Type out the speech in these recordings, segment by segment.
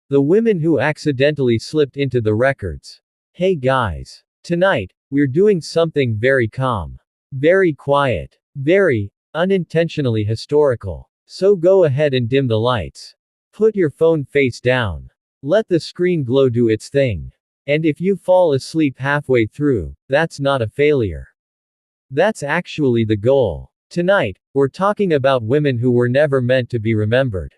The women who accidentally slipped into the records. Hey guys. Tonight, we're doing something very calm. Very quiet. Very, unintentionally historical. So go ahead and dim the lights. Put your phone face down. Let the screen glow do its thing. And if you fall asleep halfway through, that's not a failure. That's actually the goal. Tonight, we're talking about women who were never meant to be remembered.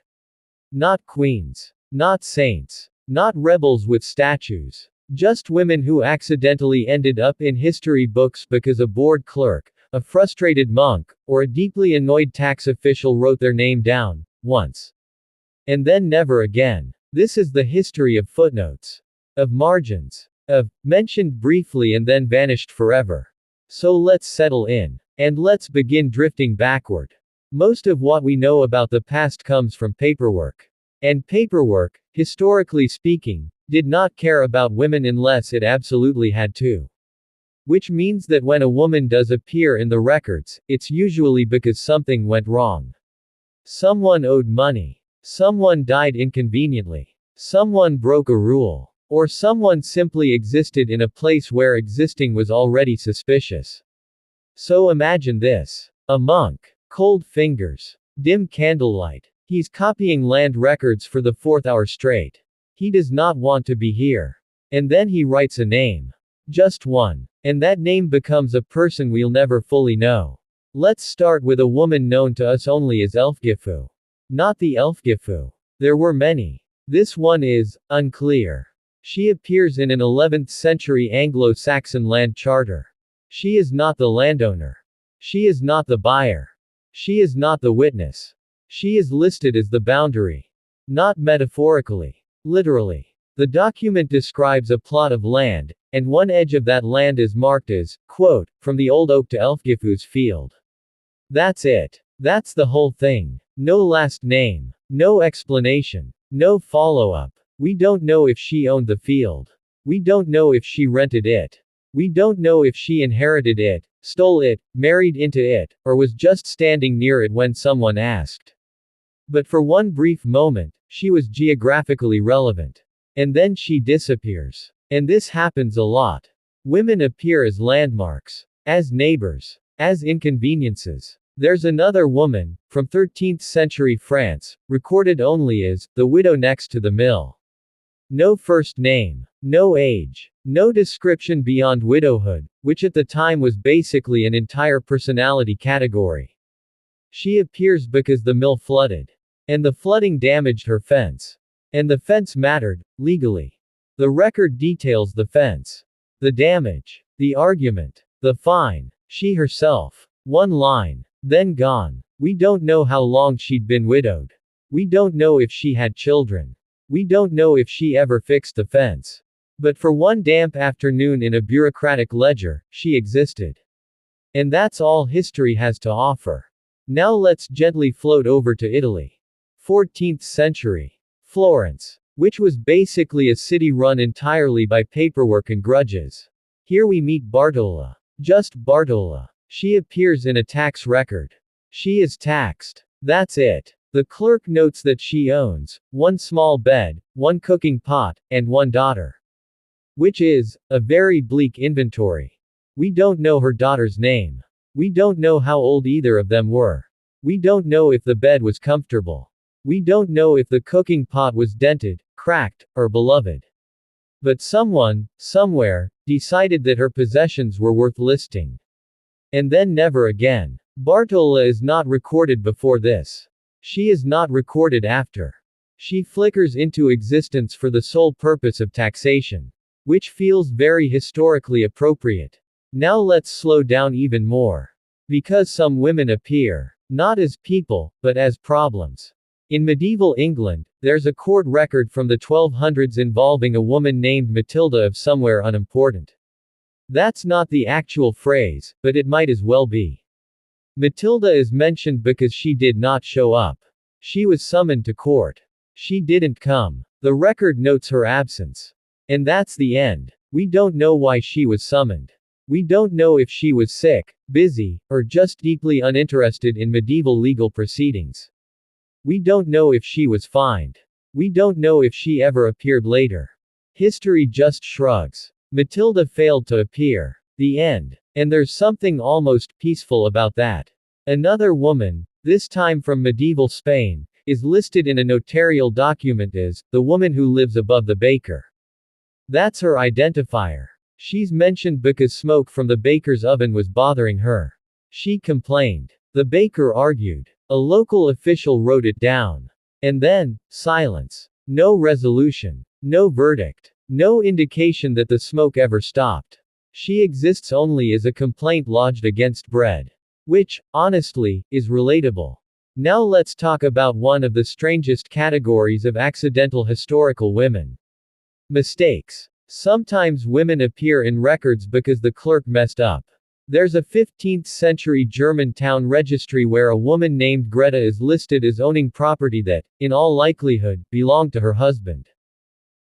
Not queens. Not saints. Not rebels with statues. Just women who accidentally ended up in history books because a bored clerk, a frustrated monk, or a deeply annoyed tax official wrote their name down, once. And then never again. This is the history of footnotes. Of margins. Of, mentioned briefly and then vanished forever. So let's settle in. And let's begin drifting backward. Most of what we know about the past comes from paperwork. And paperwork, historically speaking, did not care about women unless it absolutely had to. Which means that when a woman does appear in the records, it's usually because something went wrong. Someone owed money. Someone died inconveniently. Someone broke a rule. Or someone simply existed in a place where existing was already suspicious. So imagine this. A monk. Cold fingers. Dim candlelight. He's copying land records for the 4th hour straight. He does not want to be here. And then he writes a name. Just one. And that name becomes a person we'll never fully know. Let's start with a woman known to us only as Elfgifu. Not the Elfgifu. There were many. This one is unclear. She appears in an 11th century Anglo-Saxon land charter. She is not the landowner. She is not the buyer. She is not the witness. She is listed as the boundary. Not metaphorically. Literally. The document describes a plot of land, and one edge of that land is marked as, quote, from the old oak to Elfgifu's field. That's it. That's the whole thing. No last name. No explanation. No follow-up. We don't know if she owned the field. We don't know if she rented it. We don't know if she inherited it, stole it, married into it, or was just standing near it when someone asked. But for one brief moment, she was geographically relevant. And then she disappears. And this happens a lot. Women appear as landmarks. As neighbors. As inconveniences. There's another woman, from 13th century France, recorded only as, the widow next to the mill. No first name. No age. No description beyond widowhood, which at the time was basically an entire personality category. She appears because the mill flooded. And the flooding damaged her fence. And the fence mattered, legally. The record details the fence. The damage. The argument. The fine. She herself. One line. Then gone. We don't know how long she'd been widowed. We don't know if she had children. We don't know if she ever fixed the fence. But for one damp afternoon in a bureaucratic ledger, she existed. And that's all history has to offer. Now let's gently float over to Italy. 14th century. Florence. Which was basically a city run entirely by paperwork and grudges. Here we meet Bartola. Just Bartola. She appears in a tax record. She is taxed. That's it. The clerk notes that she owns one small bed, one cooking pot, and one daughter. Which is a very bleak inventory. We don't know her daughter's name. We don't know how old either of them were. We don't know if the bed was comfortable. We don't know if the cooking pot was dented, cracked, or beloved. But someone, somewhere, decided that her possessions were worth listing. And then never again. Bartola is not recorded before this. She is not recorded after. She flickers into existence for the sole purpose of taxation. Which feels very historically appropriate. Now let's slow down even more. Because some women appear, not as people, but as problems. In medieval England, there's a court record from the 1200s involving a woman named Matilda of somewhere unimportant. That's not the actual phrase, but it might as well be. Matilda is mentioned because she did not show up. She was summoned to court. She didn't come. The record notes her absence. And that's the end. We don't know why she was summoned. We don't know if she was sick, busy, or just deeply uninterested in medieval legal proceedings. We don't know if she was fined. We don't know if she ever appeared later. History just shrugs. Matilda failed to appear. The end. And there's something almost peaceful about that. Another woman, this time from medieval Spain, is listed in a notarial document as the woman who lives above the baker. That's her identifier. She's mentioned because smoke from the baker's oven was bothering her. She complained. The baker argued. A local official wrote it down. And then, silence. No resolution. No verdict. No indication that the smoke ever stopped. She exists only as a complaint lodged against bread. Which, honestly, is relatable. Now let's talk about one of the strangest categories of accidental historical women. Mistakes. Sometimes women appear in records because the clerk messed up. There's a 15th century German town registry where a woman named Greta is listed as owning property that, in all likelihood, belonged to her husband.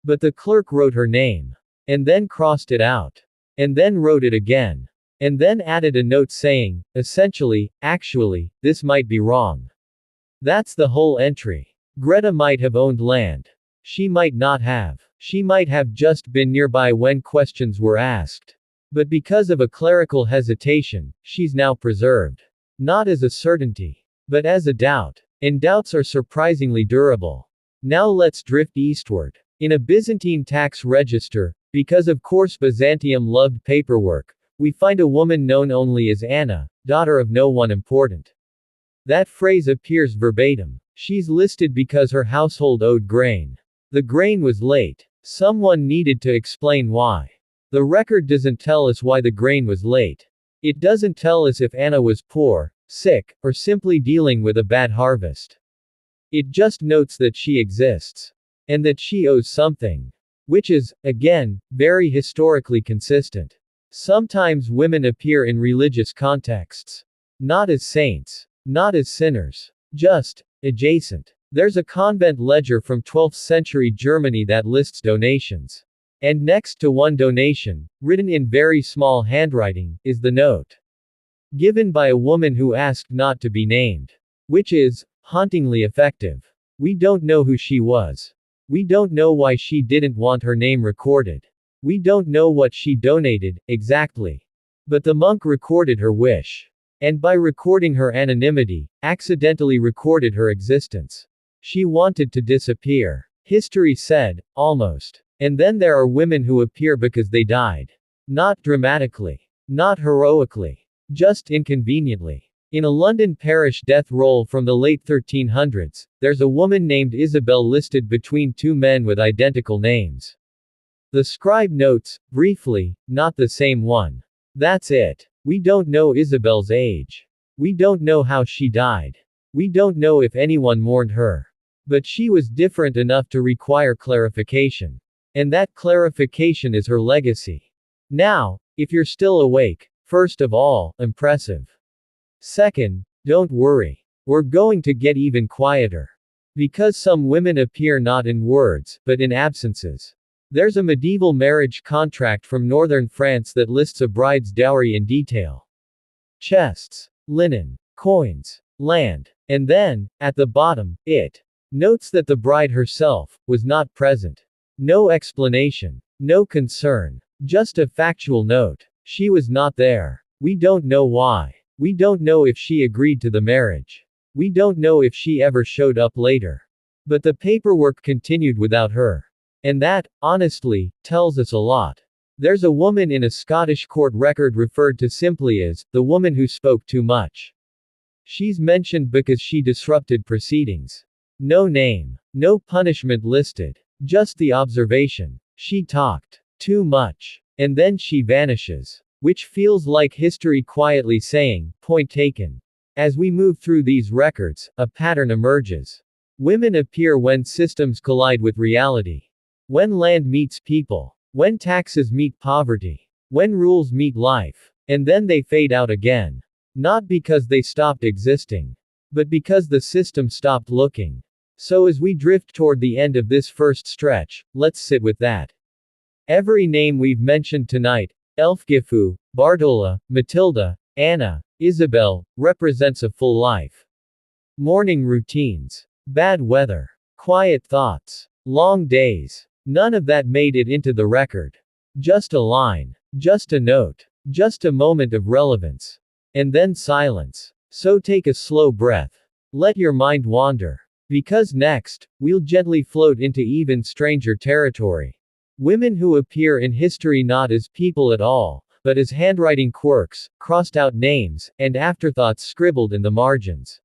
But the clerk wrote her name. And then crossed it out. And then wrote it again. And then added a note saying, essentially, actually, this might be wrong. That's the whole entry. Greta might have owned land. She might not have. She might have just been nearby when questions were asked. But because of a clerical hesitation, she's now preserved. Not as a certainty, but as a doubt. And doubts are surprisingly durable. Now let's drift eastward. In a Byzantine tax register, because of course Byzantium loved paperwork, we find a woman known only as Anna, daughter of no one important. That phrase appears verbatim. She's listed because her household owed grain. The grain was late. Someone needed to explain why. The record doesn't tell us why the grain was late. It doesn't tell us if Anna was poor, sick, or simply dealing with a bad harvest. It just notes that she exists. And that she owes something. Which is, again, very historically consistent. Sometimes women appear in religious contexts. Not as saints. Not as sinners. Just adjacent. There's a convent ledger from 12th century Germany that lists donations. And next to one donation, written in very small handwriting, is the note. Given by a woman who asked not to be named. Which is hauntingly effective. We don't know who she was. We don't know why she didn't want her name recorded. We don't know what she donated, exactly. But the monk recorded her wish. And by recording her anonymity, accidentally recorded her existence. She wanted to disappear. History said, almost. And then there are women who appear because they died. Not dramatically. Not heroically. Just inconveniently. In a London parish death roll from the late 1300s, there's a woman named Isabel listed between two men with identical names. The scribe notes, briefly, not the same one. That's it. We don't know Isabel's age. We don't know how she died. We don't know if anyone mourned her. But she was different enough to require clarification. And that clarification is her legacy. Now, if you're still awake, first of all, impressive. Second, don't worry. We're going to get even quieter. Because some women appear not in words, but in absences. There's a medieval marriage contract from northern France that lists a bride's dowry in detail. Chests, linen, coins, land. And then, at the bottom, it notes that the bride herself was not present. No explanation. No concern. Just a factual note. She was not there. We don't know why. We don't know if she agreed to the marriage. We don't know if she ever showed up later. But the paperwork continued without her. And that, honestly, tells us a lot. There's a woman in a Scottish court record referred to simply as the woman who spoke too much. She's mentioned because she disrupted proceedings. No name. No punishment listed. Just the observation. She talked too much. And then she vanishes. Which feels like history quietly saying, point taken. As we move through these records, a pattern emerges. Women appear when systems collide with reality. When land meets people. When taxes meet poverty. When rules meet life. And then they fade out again. Not because they stopped existing. But because the system stopped looking. So as we drift toward the end of this first stretch, let's sit with that. Every name we've mentioned tonight, Elfgifu, Bartola, Matilda, Anna, Isabel, represents a full life. Morning routines. Bad weather. Quiet thoughts. Long days. None of that made it into the record. Just a line. Just a note. Just a moment of relevance. And then silence. So take a slow breath. Let your mind wander. Because next, we'll gently float into even stranger territory. Women who appear in history not as people at all, but as handwriting quirks, crossed out names, and afterthoughts scribbled in the margins.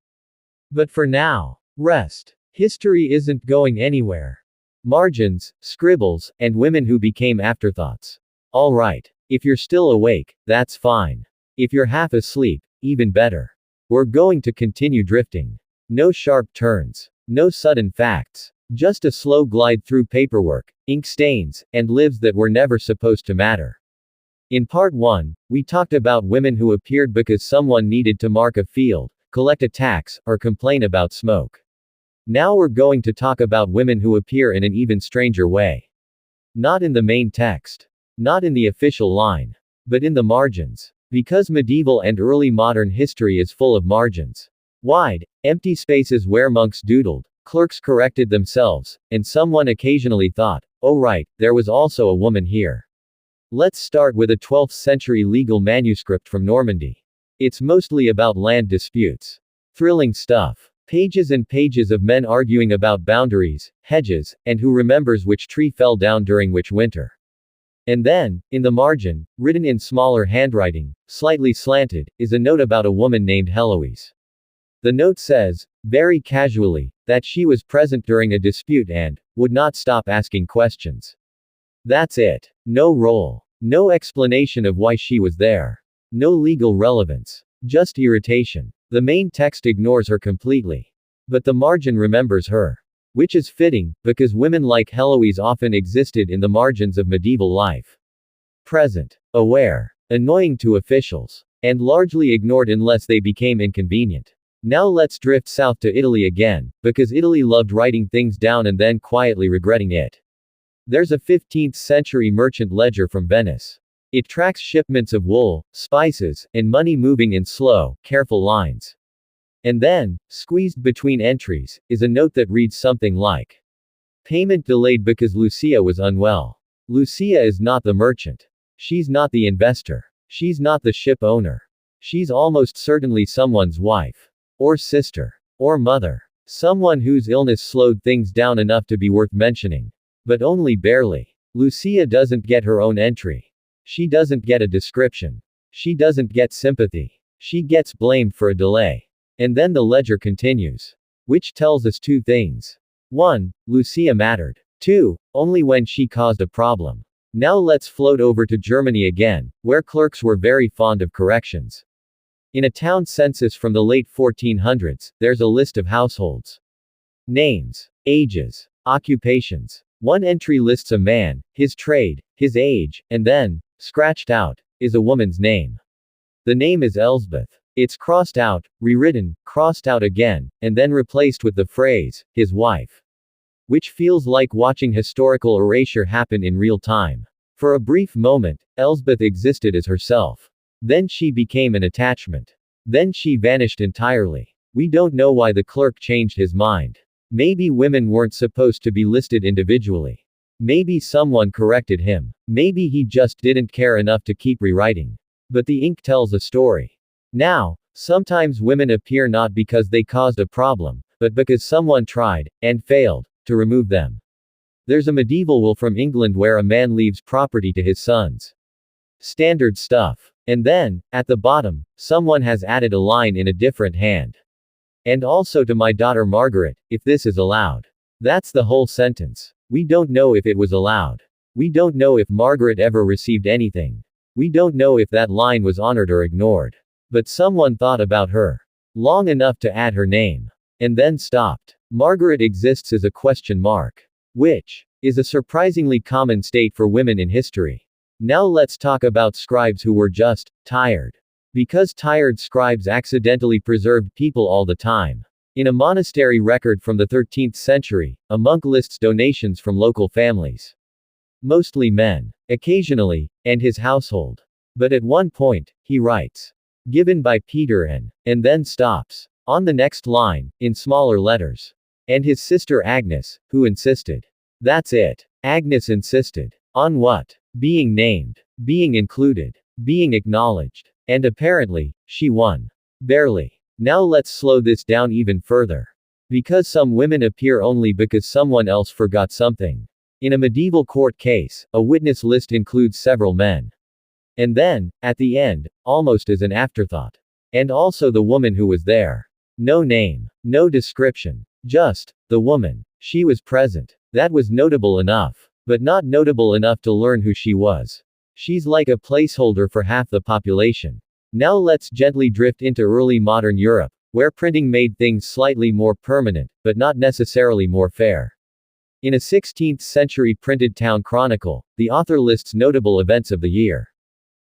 But for now, rest. History isn't going anywhere. Margins, scribbles, and women who became afterthoughts. Alright. If you're still awake, that's fine. If you're half asleep, even better. We're going to continue drifting. No sharp turns. No sudden facts. Just a slow glide through paperwork, ink stains, and lives that were never supposed to matter. In part 1, we talked about women who appeared because someone needed to mark a field, collect a tax, or complain about smoke. Now we're going to talk about women who appear in an even stranger way. Not in the main text. Not in the official line. But in the margins. Because medieval and early modern history is full of margins. Wide, empty spaces where monks doodled, clerks corrected themselves, and someone occasionally thought, oh right, there was also a woman here. Let's start with a 12th century legal manuscript from Normandy. It's mostly about land disputes. Thrilling stuff. Pages and pages of men arguing about boundaries, hedges, and who remembers which tree fell down during which winter. And then, in the margin, written in smaller handwriting, slightly slanted, is a note about a woman named Heloise. The note says, very casually, that she was present during a dispute and would not stop asking questions. That's it. No role. No explanation of why she was there. No legal relevance. Just irritation. The main text ignores her completely. But the margin remembers her. Which is fitting, because women like Heloise often existed in the margins of medieval life. Present. Aware. Annoying to officials. And largely ignored unless they became inconvenient. Now let's drift south to Italy again, because Italy loved writing things down and then quietly regretting it. There's a 15th century merchant ledger from Venice. It tracks shipments of wool, spices, and money moving in slow, careful lines. And then, squeezed between entries, is a note that reads something like, payment delayed because Lucia was unwell. Lucia is not the merchant. She's not the investor. She's not the ship owner. She's almost certainly someone's wife. Or sister. Or mother. Someone whose illness slowed things down enough to be worth mentioning. But only barely. Lucia doesn't get her own entry. She doesn't get a description. She doesn't get sympathy. She gets blamed for a delay. And then the ledger continues. Which tells us two things. 1. Lucia mattered. 2. Only when she caused a problem. Now let's float over to Germany again, where clerks were very fond of corrections. In a town census from the late 1400s, there's a list of households. Names. Ages. Occupations. One entry lists a man, his trade, his age, and then, scratched out, is a woman's name. The name is Elsbeth. It's crossed out, rewritten, crossed out again, and then replaced with the phrase, his wife. Which feels like watching historical erasure happen in real time. For a brief moment, Elsbeth existed as herself. Then she became an attachment. Then she vanished entirely. We don't know why the clerk changed his mind. Maybe women weren't supposed to be listed individually. Maybe someone corrected him. Maybe he just didn't care enough to keep rewriting. But the ink tells a story. Now, sometimes women appear not because they caused a problem, but because someone tried, and failed, to remove them. There's a medieval will from England where a man leaves property to his sons. Standard stuff. And then, at the bottom, someone has added a line in a different hand. And also to my daughter Margaret, if this is allowed. That's the whole sentence. We don't know if it was allowed. We don't know if Margaret ever received anything. We don't know if that line was honored or ignored. But someone thought about her. Long enough to add her name. And then stopped. Margaret exists as a question mark. Which is a surprisingly common state for women in history. Now let's talk about scribes who were just tired. Because tired scribes accidentally preserved people all the time. In a monastery record from the 13th century, a monk lists donations from local families. Mostly men. Occasionally, and his household. But at one point, he writes, given by Peter and then stops. On the next line, in smaller letters. And his sister Agnes, who insisted. That's it. Agnes insisted. On what? Being named. Being included. Being acknowledged. And apparently, she won. Barely. Now let's slow this down even further. Because some women appear only because someone else forgot something. In a medieval court case, a witness list includes several men. And then, at the end, almost as an afterthought. And also the woman who was there. No name. No description. Just, the woman. She was present. That was notable enough. But not notable enough to learn who she was. She's like a placeholder for half the population. Now let's gently drift into early modern Europe, where printing made things slightly more permanent, but not necessarily more fair. In a 16th century printed town chronicle, the author lists notable events of the year.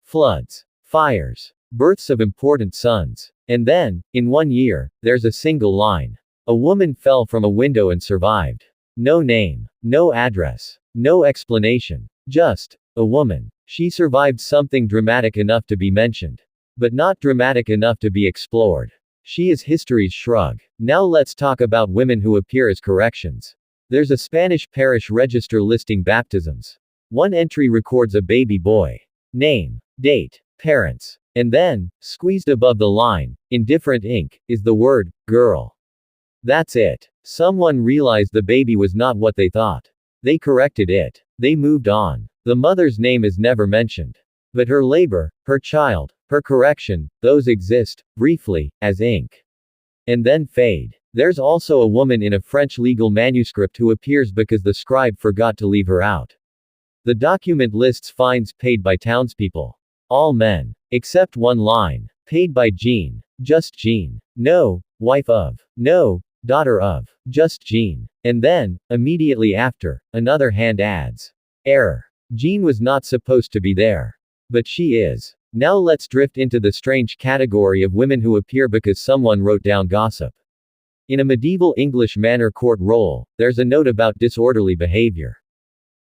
Floods, fires, births of important sons. And then, in one year, there's a single line. A woman fell from a window and survived. No name, no address, no explanation. Just, a woman. She survived something dramatic enough to be mentioned. But not dramatic enough to be explored. She is history's shrug. Now let's talk about women who appear as corrections. There's a Spanish parish register listing baptisms. One entry records a baby boy. Name, date, parents. And then, squeezed above the line, in different ink, is the word, girl. That's it. Someone realized the baby was not what they thought. They corrected it. They moved on. The mother's name is never mentioned. But her labor, her child, her correction, those exist, briefly, as ink. And then fade. There's also a woman in a French legal manuscript who appears because the scribe forgot to leave her out. The document lists fines paid by townspeople. All men. Except one line. Paid by Jean. Just Jean. No, wife of. No, daughter of. Just Jean. And then, immediately after, another hand adds. Error. Jean was not supposed to be there. But she is. Now let's drift into the strange category of women who appear because someone wrote down gossip. In a medieval English manor court roll, there's a note about disorderly behavior.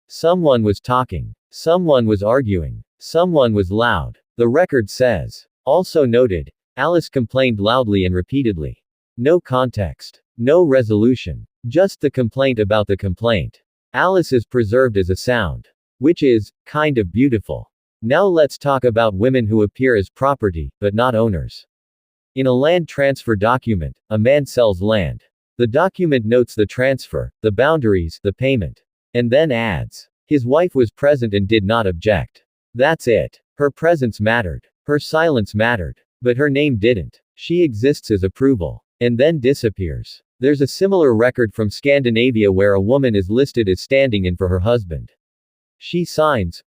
Someone was talking. Someone was arguing. Someone was loud. The record says. Also noted, Alice complained loudly and repeatedly. No context. No resolution. Just the complaint about the complaint. Alice is preserved as a sound. Which is, kind of beautiful. Now let's talk about women who appear as property, but not owners. In a land transfer document, a man sells land. The document notes the transfer, the boundaries, the payment. And then adds. His wife was present and did not object. That's it. Her presence mattered. Her silence mattered. But her name didn't. She exists as approval. And then disappears. There's a similar record from Scandinavia where a woman is listed as standing in for her husband. She signs,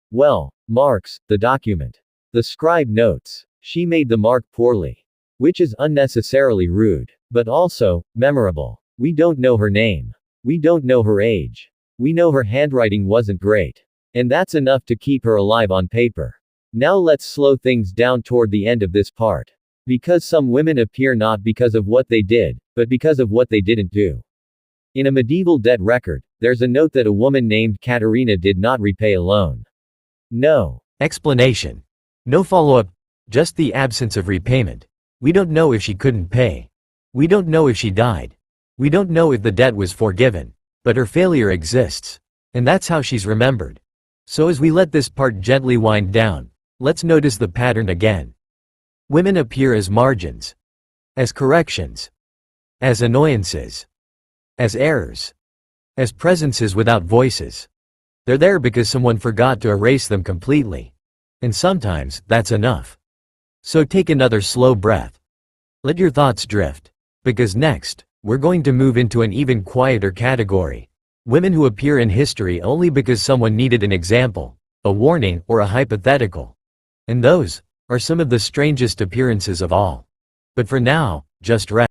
marks, the document. The scribe notes. She made the mark poorly. Which is unnecessarily rude. But also, memorable. We don't know her name. We don't know her age. We know her handwriting wasn't great. And that's enough to keep her alive on paper. Now let's slow things down toward the end of this part. Because some women appear not because of what they did, but because of what they didn't do. In a medieval debt record, there's a note that a woman named Katerina did not repay a loan. No explanation. No follow-up. Just the absence of repayment. We don't know if she couldn't pay. We don't know if she died. We don't know if the debt was forgiven. But her failure exists. And that's how she's remembered. So as we let this part gently wind down, let's notice the pattern again. Women appear as margins. As corrections. As annoyances. As errors. As presences without voices. They're there because someone forgot to erase them completely. And sometimes, that's enough. So take another slow breath. Let your thoughts drift. Because next, we're going to move into an even quieter category. Women who appear in history only because someone needed an example, a warning, or a hypothetical. And those are some of the strangest appearances of all. But for now, just rest.